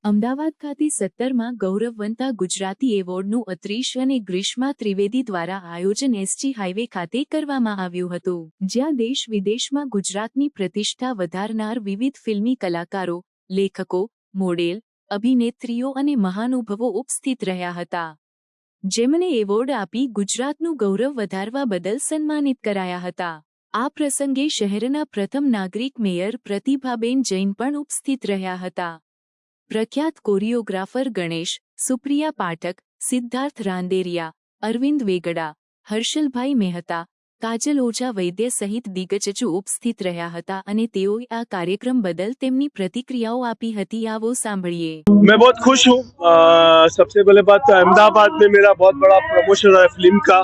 અમદાવાદ ખાતે 17મા ગૌરવવંતા ગુજરાતી એવોર્ડનું અત્રીશ અને ગ્રીષ્મા ત્રિવેદી દ્વારા આયોજન એસજી હાઈવે ખાતે કરવામાં આવ્યું હતું, જ્યાં દેશ વિદેશમાં ગુજરાતની પ્રતિષ્ઠા વધારનાર વિવિધ ફિલ્મી કલાકારો, લેખકો, મોડેલ, અભિનેત્રીઓ અને મહાનુભાવો ઉપસ્થિત રહ્યા હતા, જેમને એવોર્ડ આપી ગુજરાતનું ગૌરવ વધારવા બદલ સન્માનિત કરાયા હતા। આ પ્રસંગે શહેરના પ્રથમ નાગરિક મેયર પ્રતિભાબેન જૈન પણ ઉપસ્થિત રહ્યા હતા। પ્રખ્યાત કોરિયોગ્રાફર ગણેશ, સુપ્રિયા પાઠક, સિદ્ધાર્થ રાંદેરિયા, અરવિંદ વેગડા, હર્ષલભાઈ મહેતા, કાજલ ઓઝા વૈદ્ય સહિત દિગ્ગજો ઉપસ્થિત રહ્યા હતા અને તેઓએ આ કાર્યક્રમ બદલ તેમની પ્રતિક્રિયાઓ આપી હતી। આવો સાંભળીએ। मैं बहुत खुश हूँ। सबसे पहले बात तो अहमदाबाद में मेरा बहुत बड़ा प्रमोशन है फिल्म का,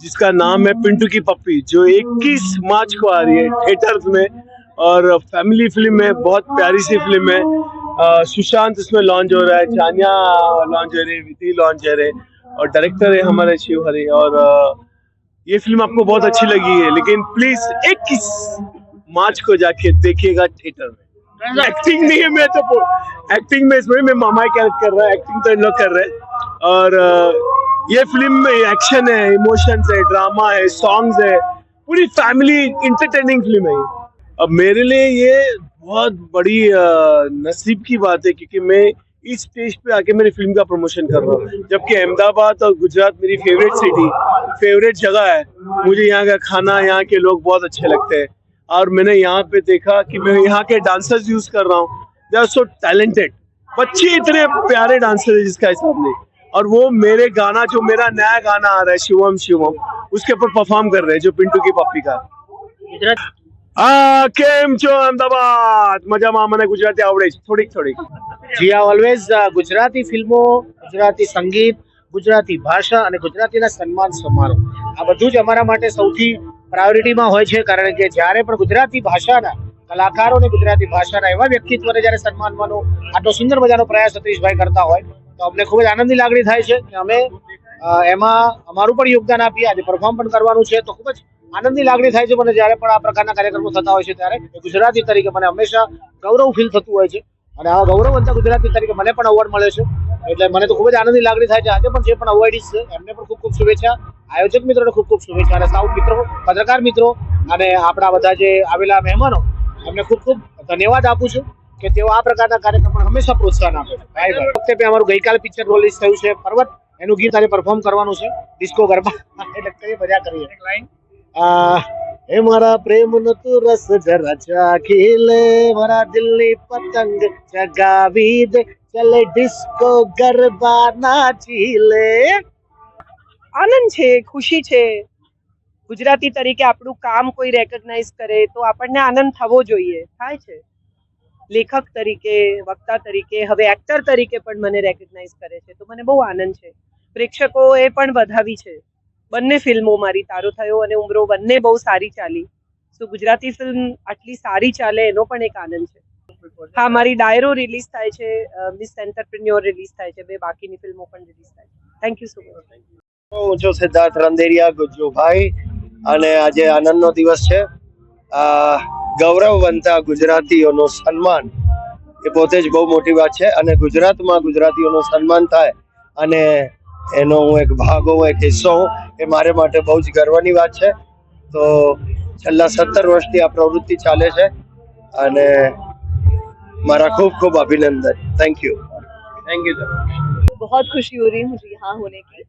जिसका नाम है पिंटू की पप्पी, जो 21 मार्च को आ रही है थिएटर्स में। और फैमिली फिल्म है, बहुत प्यारी सी फिल्म है। सुशांत इसमें लॉन्च हो रहा है, जानिया लॉन्च हो रही है, विधि लॉन्च हो रहे और डायरेक्टर है हमारे शिव हरी। और ये फिल्म आपको बहुत अच्छी लगी है, लेकिन प्लीज 21 मार्च को जाके देखिएगा थिएटर में। एक्टिंग नहीं है, मैं तो एक्टिंग में इसमें मैं मामा कैरेक्टर कर रहा है, एक्टिंग तो इन लोग कर रहे हैं। और ये फिल्म में एक्शन है, इमोशंस है, ड्रामा है, सॉन्ग्स है, पूरी फैमिली इंटरटेनिंग फिल्म है। अब मेरे लिए ये बहुत बड़ी नसीब की बात है, क्योंकि मैं इस स्टेज पे आके मेरी फिल्म का प्रमोशन कर रहा हूँ, जबकि अहमदाबाद और गुजरात मेरी फेवरेट सिटी, फेवरेट जगह है। मुझे यहाँ का खाना, यहाँ के लोग बहुत अच्छे लगते हैं। और मैंने यहाँ पे देखा कि मैं यहाँ के डांसर्स यूज कर रहा हूँ, दे आर सो टैलेंटेड। बच्चे इतने प्यारे डांसर है जिसका हिसाब नहीं। और वो मेरे गाना, जो मेरा नया गाना आ रहा है शिवम शिवम, उसके ऊपर परफॉर्म कर रहे हैं, जो पिंटू की पप्पी का। કેમ છો અમદાવાદ? મજામાં? મને ગુજરાતી આવડે છે થોડીક થોડીક। જી આ ઓલવેઝ ગુજરાતી ફિલ્મો, ગુજરાતી સંગીત, ગુજરાતી ભાષા અને ગુજરાતીના સન્માન સમારોહ, આ બધું જ અમારા માટે સૌથી પ્રાયોરિટીમાં હોય છે। કારણ કે જ્યારે પણ ગુજરાતી ભાષાના કલાકારોને, ગુજરાતી ભાષાના એવા વ્યક્તિત્વને જ્યારે સન્માનવાનો આટલો સુંદર મજાનો પ્રયાસ સતીશભાઈ કરતા હોય તો અમને ખૂબ જ આનંદની લાગણી થાય છે કે અમે એમાં અમારું પણ યોગદાન આપીએ। આજે પરફોર્મ પણ કરવાનું છે તો ખૂબ જ આનંદની લાગણી થાય છે મને જ્યારે પણ આ પ્રકારના કાર્યક્રમો થતા હોય છે ત્યારે। ગુજરાતી તરીકે મને હંમેશા ગૌરવ ફીલ થતું હોય છે અને આ ગૌરવવંતા ગુજરાતી તરીકે મને પણ અવોર્ડ મળે છે, એટલે મને તો ખૂબ જ આનંદની લાગણી થાય છે। આજે પણ જે પણ અવોર્ડીઝ છે એમને પણ ખૂબ ખૂબ શુભેચ્છા, આયોજક મિત્રોને ખૂબ ખૂબ શુભેચ્છા અને સૌ મિત્રો, પત્રકાર મિત્રો અને આપણા બધા જે આવેલા મહેમાનો, એમને ખૂબ ખૂબ ધન્યવાદ આપું છું કે તેઓ આ પ્રકારના કાર્યક્રમમાં હંમેશા પ્રોત્સાહન આપે છે। ભાઈ ભાઈ વખતે અમારું ગઈકાલે પિક્ચર રિલીઝ થયું છે પર્વત, એનું ગીત આજે પરફોર્મ કરવાનું છે ડિસ્કો ગરબા, એટલે કઈ મજા કરીએ। હે મારા પ્રેમ નો તું રસ જરા ચાખીલે, મારા દિલની પતંગ ચગાવી દે, ચલે ડિસ્કો ગરબા નાચીલે। આનંદ છે, ખુશી છે। ગુજરાતી તરીકે આપણું કામ કોઈ રેકગ્નાઇઝ કરે તો આપણને આનંદ થવો જોઈએ, થાય છે। લેખક તરીકે, વક્તા તરીકે, હવે એક્ટર તરીકે પણ મને રેકગ્નાઇઝ કરે છે તો મને બહુ આનંદ છે। પ્રેક્ષકોએ પણ વધાવી છે। બંને ફિલ્મો મારી તારો થયો અને ઉમરો બંને બહુ સારી ચાલી, સો ગુજરાતી ફિલ્મ આટલી સારી ચાલે એનો પણ એક આનંદ છે। હા, મારી ડાયરો રિલીઝ થાય છે, મિસ એન્ટરપ્રેન્યોર રિલીઝ થાય છે, બે બાકીની ફિલ્મો પણ રિલીઝ થાય છે। Thank you so much. હું છું સિદ્ધાર્થ રાંદેરિયા ગુજ્જુભાઈ અને આજે આનંદનો દિવસ છે। ગૌરવવંતા ગુજરાતીઓનું સન્માન એ પોતે જ બહુ મોટી વાત છે અને ગુજરાતમાં ગુજરાતીઓનું સન્માન થાય અને એનો હું એક ભાગ હોઉં, એક હિસ્સો હોઉં, એ મારે માટે બહુ જ ગર્વની વાત છે। તો છેલ્લા 17 વર્ષથી આ પ્રવૃત્તિ ચાલે છે અને મારા ખૂબ ખૂબ અભિનંદન। Thank you sir. बहुत खुशी हो रही है मुझे यहाँ होने की।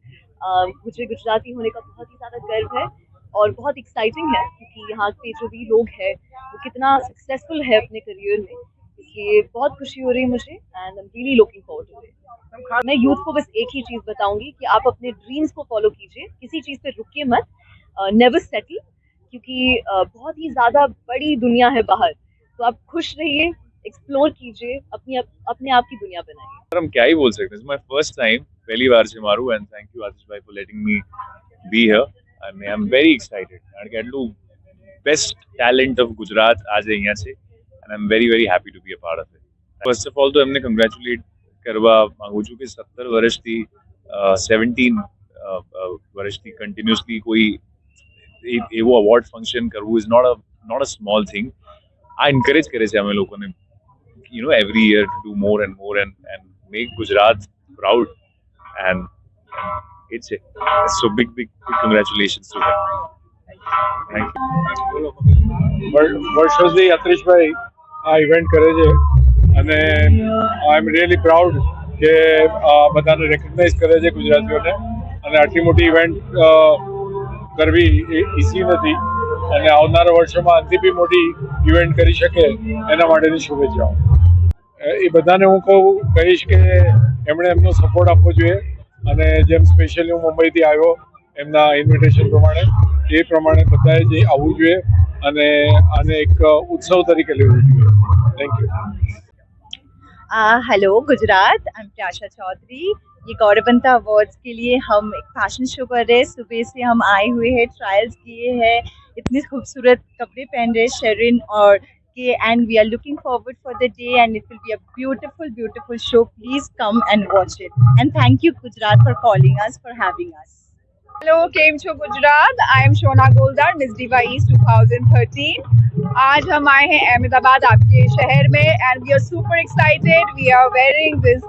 मुझे गुजराती होने का बहुत ही ज़्यादा गर्व है और बहुत एक्साइटिंग है क्योंकि यहाँ पे जो भी लोग हैं वो कितना सक्सेसफुल है अपने करियर में, इसलिए बहुत खुशी हो रही है मुझे and I am really looking forward to it. मैं यूथ को बस एक ही चीज़ बताऊंगी कि आप अपने ड्रीम्स को फॉलो कीजिए, किसी चीज़ पे रुकिए मत, नेवर सेटल, क्योंकि बहुत ही ज़्यादा बड़ी दुनिया है बाहर, तो आप खुश रहिए, एक्सप्लोर कीजिए, अपने आप की दुनिया बनाइए। हम क्या ही बोल सकते हैं, माय फर्स्ट टाइम, पहली बार છે મારું, and thank you Atish bhai for letting me be here અને આઈ એમ વેરી એક્સાઇટેડ કારણ કે આટલું બેસ્ટ ટેલેન્ટ ઓફ ગુજરાત આજે અહીંયા છે and I am very very happy to be a part of it. First of all તો એમને કંગ્રેચ્યુલેટ કરવા માંગુ છું કે 17 વર્ષથી 17 વર્ષથી કન્ટિન્યુઅસલી કોઈ એવો અવોર્ડ ફંક્શન કરવું is not a small thing. આ એન્કરેજ કરે છે અમે લોકોને, you know, every year to do more and make Gujarat proud, and it's it. So big congratulations to them. Thank you. વર્ષોથી અત્રીશભાઈ આ ઇવેન્ટ કરે છે અને આઈ એમ રિયલી પ્રાઉડ કે બધાને રેકગ્નાઇઝ કરે છે ગુજરાતીઓને, અને આટલી મોટી ઇવેન્ટ કરવી એ ઇઝી નથી, અને આવનારા વર્ષોમાં આનાથી બી મોટી ઇવેન્ટ કરી શકે એના માટેની શુભેચ્છાઓ. એ બધાને હું કહીશ કે એમણે એમનો સપોર્ટ આપવો જોઈએ, અને જેમ સ્પેશિયલી હું મુંબઈથી આવ્યો એમના ઇન્વિટેશન પ્રમાણે, એ પ્રમાણે બધાએ જે આવવું જોઈએ અને આને એક ઉત્સવ તરીકે લેવું જોઈએ. Thank you. Hello Gujarat, I M प्याशा चौधरी. ये गौरवंता अवार्ड्स के लिए हम एक फैशन शो कर रहे हैं. सुबह से हम आए हुए हैं, ट्रायल्स किए हैं, इतने खूबसूरत कपड़े पहन रहे हैं शरीन और के, and we are looking forward for the day and it will be a beautiful show. Please come and watch it, and thank you Gujarat for calling us, for having us. Hello, केम छो Gujarat. I am Shona Goldar, Miss Diva East 2013. आज हम आए हैं अहमदाबाद, आपके शहर में, and we are super excited. We are wearing this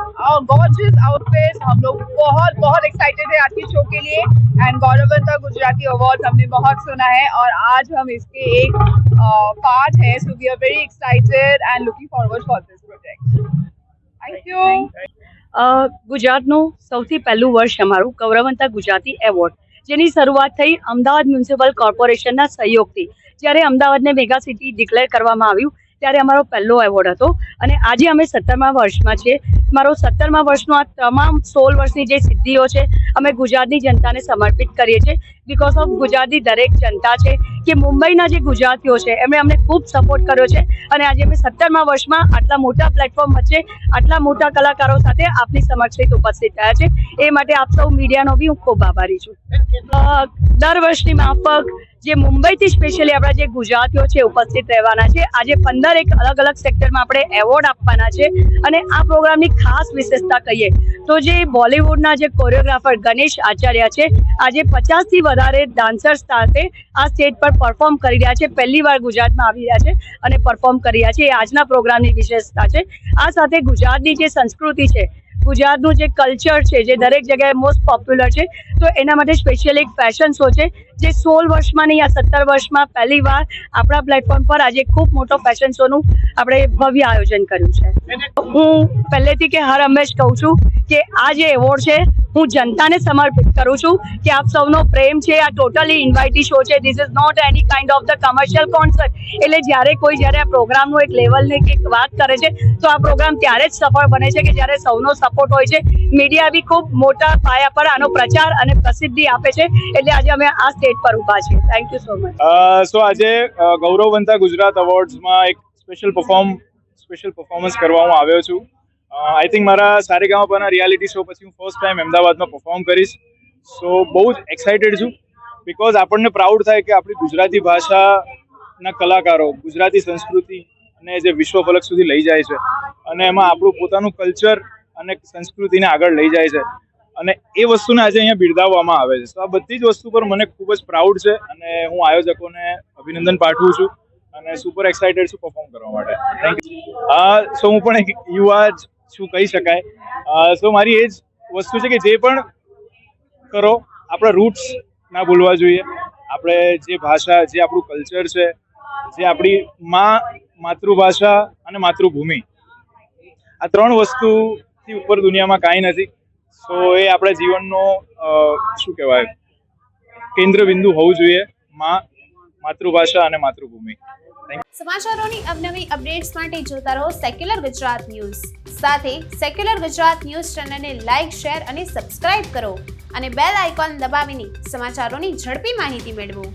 gorgeous outfit. हम लोग बहुत एक्साइटेड है आज के शो के लिए. एंड गौरवंता गुजराती अवार्ड हमने बहुत सुना है और आज हम इसके एक पार्ट है. So we are very excited and looking forward for this project. Thank you. ગુજરાતનું સૌથી પહેલું વર્ષ અમારું ગૌરવંતા ગુજરાતી એવોર્ડ, જેની શરૂઆત થઈ અમદાવાદ મ્યુનિસિપલ કોર્પોરેશનના સહયોગથી. જ્યારે અમદાવાદને મેગા સિટી ડિક્લેર કરવામાં આવ્યું ત્યારે અમારો પહેલો એવોર્ડ હતો, અને આજે અમે 17મા વર્ષમાં છીએ. મારો 17મા વર્ષનો આ તમામ 16 વર્ષની જે સિદ્ધિઓ છે અમે ગુજરાતની જનતાને સમર્પિત કરીએ છીએ. બિકોઝ ઓફ ગુજરાતની દરેક જનતા છે કે મુંબઈના જે ગુજરાતીઓ છે એમણે અમને ખૂબ સપોર્ટ કર્યો છે, અને આજે અમે 17મા વર્ષમાં આટલા મોટા પ્લેટફોર્મ વચ્ચે આટલા મોટા કલાકારો સાથે આપની સમક્ષ ઉપસ્થિત થયા છે. એ માટે આપ સૌ મીડિયાનો બી હું ખૂબ આભારી છું. દર વર્ષની માફક જે મુંબઈથી સ્પેશિયલી આપણા જે ગુજરાતીઓ છે ઉપસ્થિત રહેવાના છે. આજે 15 એક અલગ અલગ સેક્ટરમાં આપણે એવોર્ડ આપવાના છે, અને આ પ્રોગ્રામની ખાસ વિશેષતા કહીએ તો જે બોલિવૂડના જે કોરિયોગ્રાફર ગણેશ આચાર્ય છે આજે 50થી વધારે ડાન્સર્સ સાથે આ સ્ટેજ પર પરફોર્મ કરી રહ્યા છે. પહેલી વાર ગુજરાતમાં આવી રહ્યા છે અને પરફોર્મ કરી રહ્યા છે. એ આજના પ્રોગ્રામની વિશેષતા છે. આ સાથે ગુજરાતની જે સંસ્કૃતિ છે, ગુજરાતનું જે કલ્ચર છે, જે દરેક જગ્યાએ મોસ્ટ પોપ્યુલર છે, તો એના માટે સ્પેશિયલ એક ફેશન શો છે જે 16 વર્ષમાં નહીં, આ 17 વર્ષમાં પહેલી વાર આપણા પ્લેટફોર્મ પર આજે ખૂબ મોટો ફેશન શોનું આપણે ભવ્ય આયોજન કર્યું છે. હું પહેલેથી કે હર હંમેશ કહું છું કે આ જે એવોર્ડ છે હું જનતાને સમર્પિત કરું છું કે આપ સૌનો પ્રેમ છે. આ ટોટલી ઇન્વાઇટી શો છે. This is not any kind of the commercial concert. એટલે જ્યારે આ પ્રોગ્રામનું એક લેવલની એક વાત કરે છે તો આ પ્રોગ્રામ ત્યારે જ સફળ બને છે કે જ્યારે સૌનો સપોર્ટ હોય છે. મીડિયા બી ખૂબ મોટા પાયા પર આનો પ્રચાર અને પ્રસિદ્ધિ આપે છે. એટલે આજે અમે આ સ્ટેજ પર ઊભા છીએ. Thank you so much. So આજે ગૌરવવંતા ગુજરાત અવોર્ડ્સમાં એક સ્પેશિયલ પરફોર્મન્સ કરવા હું આવ્યો છું. આઈ થિંક મારા સારેગામાપાના રિયાલિટી શો પછી હું ફર્સ્ટ ટાઈમ અમદાવાદમાં પરફોર્મ કરીશ. સો બહુ જ એક્સાઇટેડ છું, બિકોઝ આપણને પ્રાઉડ થાય કે આપણી ગુજરાતી ભાષાના કલાકારો ગુજરાતી સંસ્કૃતિને જે વિશ્વ ફલક સુધી લઈ જાય છે, અને એમાં આપણું પોતાનું કલ્ચર અને સંસ્કૃતિને આગળ લઈ જાય છે, અને એ વસ્તુને આજે અહીંયા બિરદાવવામાં આવે છે. તો આ બધી જ વસ્તુ પર મને ખૂબ જ પ્રાઉડ છે, અને હું આયોજકોને અભિનંદન પાઠવું છું અને સુપર એક્સાઇટેડ છું પરફોર્મ કરવા માટે. Thank you. સો હું પણ એક યુવા જ શું કહી શકાય. સો મારી એ જ વસ્તુ છે કે જે પણ કરો આપણા રૂટ્સ ના ભૂલવા જોઈએ. આપણે જે ભાષા, જે આપણું કલ્ચર છે, જે આપણી માતૃભાષા અને માતૃભૂમિ, આ 3 વસ્તુથી ઉપર દુનિયામાં કાંઈ નથી. સો એ આપણા જીવનનો શું કહેવાય કેન્દ્ર બિંદુ હોવું જોઈએ, માતૃભાષા અને માતૃભૂમિ. સમાચારોની અવનવી અપડેટ્સ માટે જોતા રહો સેક્યુલર ગુજરાત ન્યૂઝ. સાથે સેક્યુલર ગુજરાત ન્યૂઝ ચેનલને લાઇક, શેર અને સબસ્ક્રાઇબ કરો, અને બેલ આઇકોન દબાવીને સમાચારોની ઝડપી માહિતી મેળવો.